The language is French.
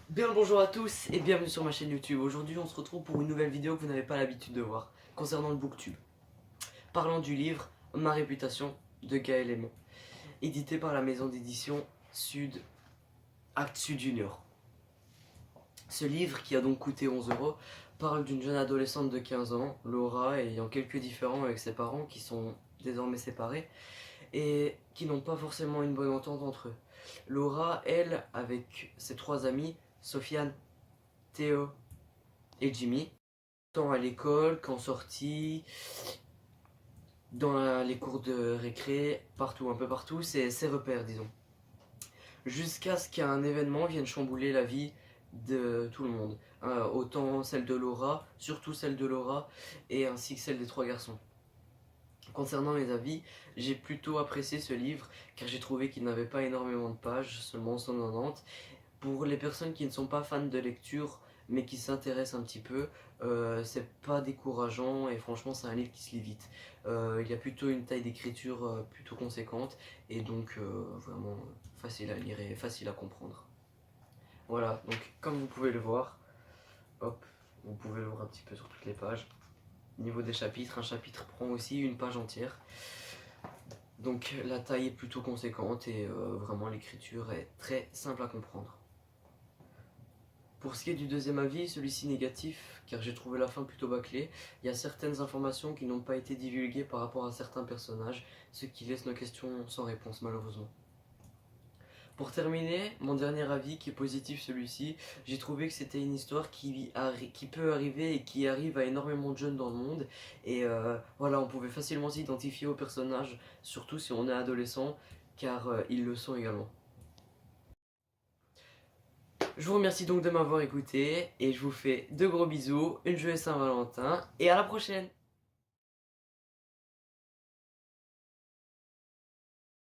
Bien le bonjour à tous et bienvenue sur ma chaîne YouTube. Aujourd'hui on se retrouve pour une nouvelle vidéo que vous n'avez pas l'habitude de voir concernant le booktube. Parlant du livre Ma réputation de Gaël Aymon, édité par la maison d'édition Sud, Actes Sud Junior. Ce livre, qui a donc coûté 11 €, parle d'une jeune adolescente de 15 ans, Laura, ayant quelques différends avec ses parents qui sont désormais séparés et qui n'ont pas forcément une bonne entente entre eux. Laura, elle, avec ses trois amis, Sofiane, Théo et Jimmy, tant à l'école qu'en sortie, dans les cours de récré, partout, un peu partout, c'est ses repères, disons. Jusqu'à ce qu'un événement vienne chambouler la vie de tout le monde. Autant celle de Laura, surtout celle de Laura, et ainsi que celle des trois garçons. Concernant mes avis, j'ai plutôt apprécié ce livre car j'ai trouvé qu'il n'avait pas énormément de pages, seulement 190. Pour les personnes qui ne sont pas fans de lecture mais qui s'intéressent un petit peu, c'est pas décourageant et franchement c'est un livre qui se lit vite. Il y a plutôt une taille d'écriture plutôt conséquente et donc vraiment facile à lire et facile à comprendre. Voilà, donc comme vous pouvez le voir, hop, vous pouvez le voir un petit peu sur toutes les pages. Au niveau des chapitres, un chapitre prend aussi une page entière. Donc la taille est plutôt conséquente et vraiment l'écriture est très simple à comprendre. Pour ce qui est du deuxième avis, celui-ci négatif, car j'ai trouvé la fin plutôt bâclée, il y a certaines informations qui n'ont pas été divulguées par rapport à certains personnages, ce qui laisse nos questions sans réponse malheureusement. Pour terminer, mon dernier avis qui est positif celui-ci, j'ai trouvé que c'était une histoire qui peut arriver et qui arrive à énormément de jeunes dans le monde. Et voilà, on pouvait facilement s'identifier aux personnages, surtout si on est adolescent, car ils le sont également. Je vous remercie donc de m'avoir écouté et je vous fais de gros bisous, une joyeuse Saint-Valentin et à la prochaine!